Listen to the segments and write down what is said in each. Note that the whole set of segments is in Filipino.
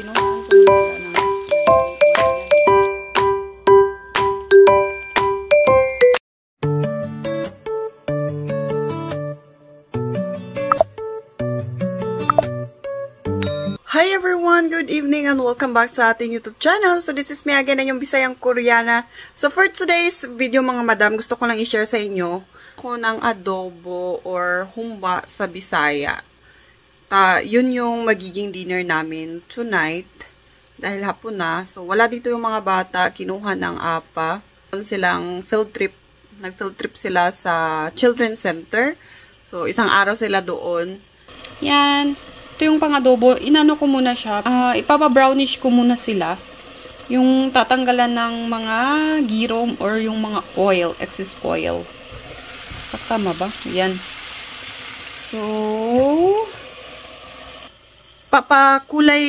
kinuhaan ko na sila ng Hi everyone! Good evening and welcome back sa ating YouTube channel. So this is me again, yung Bisayang Koreana. So for today's video mga madam, gusto ko lang i-share sa inyo kung ng adobo or humba sa Bisaya. Yun yung magiging dinner namin tonight. Dahil hapon na. So wala dito yung mga bata, kinuha ng apa. Silang field trip. Nag-field trip sila sa Children's Center. So isang araw sila doon. Yan. Ito yung pang-adobo, inano ko muna siya, ipapa-brownish ko muna sila. Yung tatanggalan ng mga girom or yung mga oil, excess oil. Tama ba? Yan. So, papakulay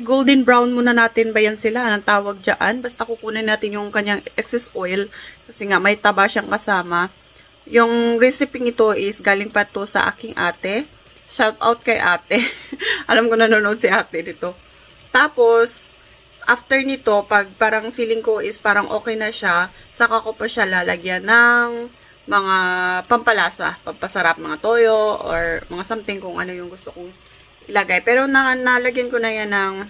golden brown muna natin ba yan sila? Anong tawag dyan? Basta kukunin natin yung kanyang excess oil kasi nga may taba siyang kasama. Yung recipe nito is galing pa to sa aking ate. Shout out kay ate. Alam ko nanonood si ate dito. Tapos, after nito, pag parang feeling ko is parang okay na siya, saka ko pa siya lalagyan ng mga pampalasa, pampasarap, mga toyo, or mga something kung ano yung gusto kong ilagay. Pero nalagyan ko na yan ng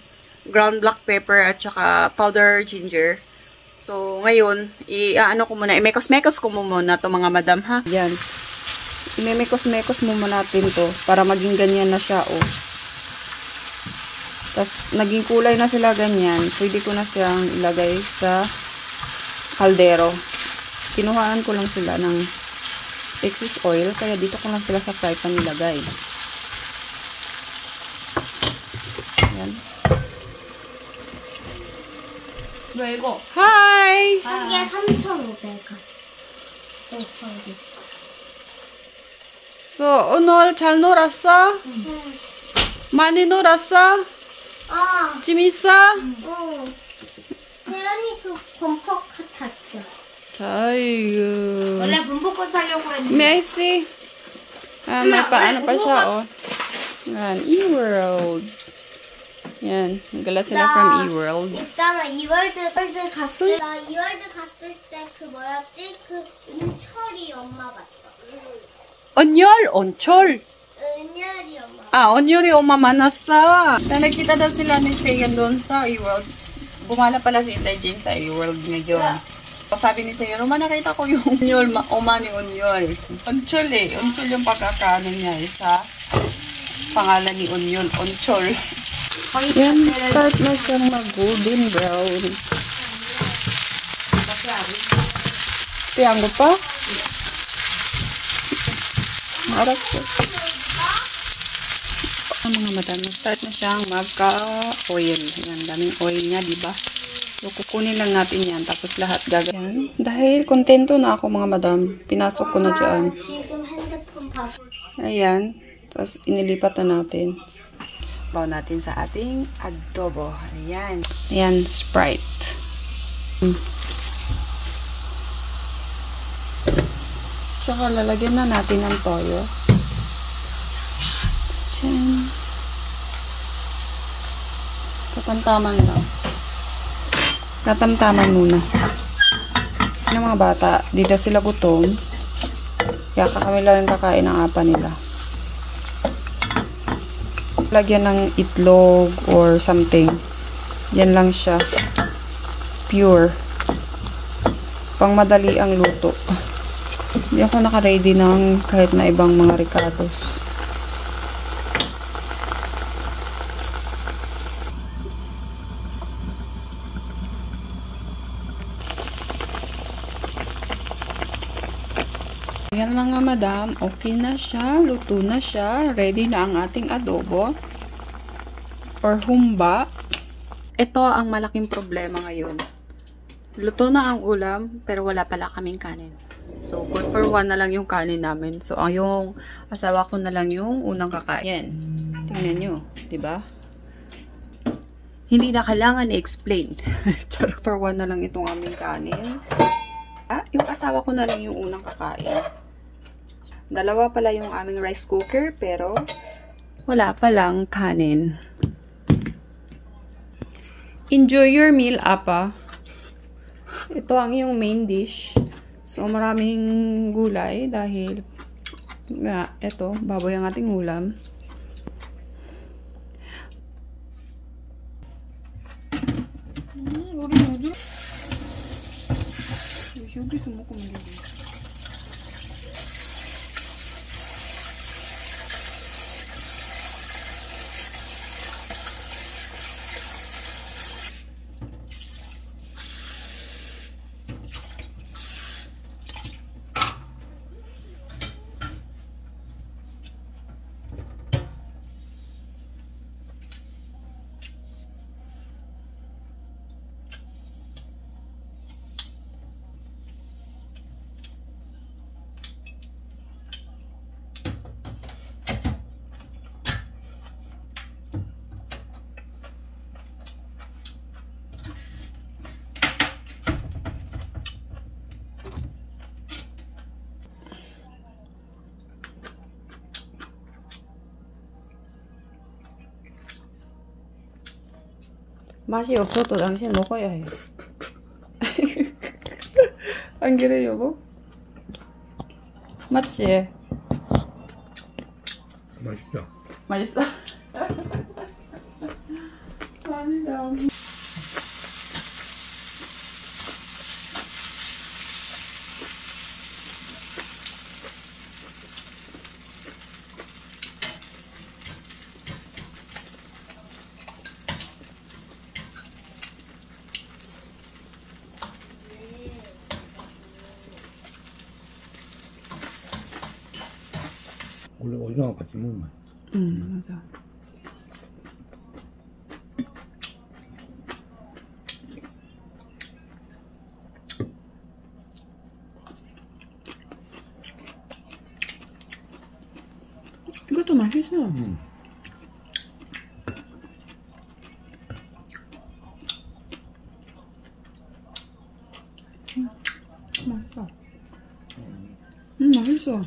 ground black pepper at saka powder ginger. So, ngayon, i-ano ko muna, i-mekos-mekos ko muna to mga madam ha. Yan. Imemekos-mekos mo natin to para maging ganyan na siya, oh. Tapos, naging kulay na sila ganyan. Pwede ko na siyang ilagay sa kaldero. Kinuhaan ko lang sila ng excess oil, kaya dito ko lang sila sa fry pan nilagay. Yan. Hi! 한 개 3,500원. So, 오늘 잘 놀았어? 많이 놀았어? 재밌어? 태연이 그 범퍼 탔죠. 자유. 원래 범퍼 타려고 했는데. Messi. May paano pa siya, oh. Yan, eWorld. Yan, nagala sila from eWorld. 있잖아, 이월드 갔을 때 그 뭐였지? 그 은철이 엄마 봤어. Onyol, Onchol. 은열이 엄마. Onyori oma manasa. Nakita daw sila ni Sayan doon sa eWorld. Bumala pala si Inday Jane sa eWorld ngayon. Sabi ni Sayan, nakita ko yung Onyol, oma ni Onyol. Onchol eh. Onchol yung pagkakaano niya sa pangalan ni Onyol. Onchol. Yan, start na siyang mag-golden brown. Tiyango pa? Harap ko. Mga madam, start na siyang magka-oil. Yan, daming oil niya, diba? So, kukunin lang natin yan. Tapos lahat gagawin. Dahil kontento na ako, mga madam. Pinasok ko na dyan. Ayan. Tapos, inilipat na natin. Baw natin sa ating adobo. Ayan. Ayan, Sprite. Tsaka lalagyan na natin ng toyo. Diyan. Tatamtaman lang. Tatamtaman muna. Yung mga bata, dito sila gutom. Kaya kami lang kakain ng apa nila. Lagyan ng itlog or something. Yan lang siya. Pure. Pang madali ang luto. Hindi ako naka-ready ng kahit na ibang mga ricados. Ayan mga madam, okay na siya, luto na siya, ready na ang ating adobo or humba. Ito ang malaking problema ngayon. Luto na ang ulam, pero wala pala kaming kanin. So, good for one na lang yung kanin namin. So, yung asawa ko na lang yung unang kakain. Tingnan nyo, diba? Hindi na kailangan i-explain. For one na lang itong aming kanin. Yung asawa ko na lang yung unang kakain. Dalawa pala yung aming rice cooker, pero wala palang kanin. Enjoy your meal, Apa. Ito ang iyong main dish. So, maraming gulay dahil nga, ito, baboy ang ating ulam. 여기서 먹으면 되지. 맛이 없어도 당신 먹어야 해. 안 그래, 여보? 맞지? 맛있죠? 맛있어? 아니다. 원래 오징어하고 같이 먹으면 맛있어. 맞아. 이것도 맛있어. 맛있어. 맛있어.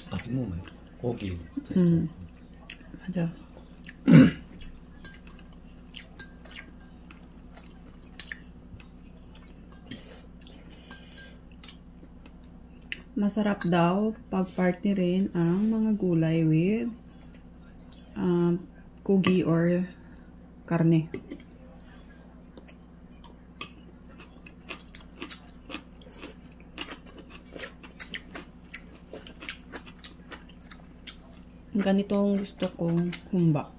같이 먹으면 맛있어. 고기. 맞아. Masarap daw pag-partnerin ang mga gulay with kugi or karne. Ganitong gusto kong humba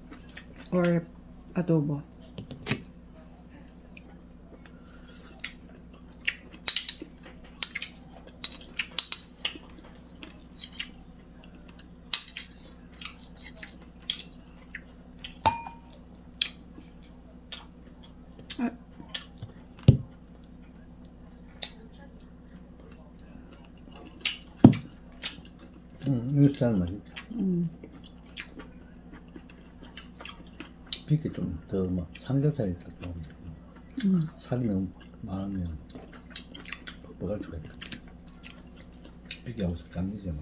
or adobo. 이거 스타일 맛있다. 비계 좀 더 막 삼겹살이 딱 좋은데 살이 너무 많으면 뻑뻑할 수가 있다. 비계하고서 짱이잖아.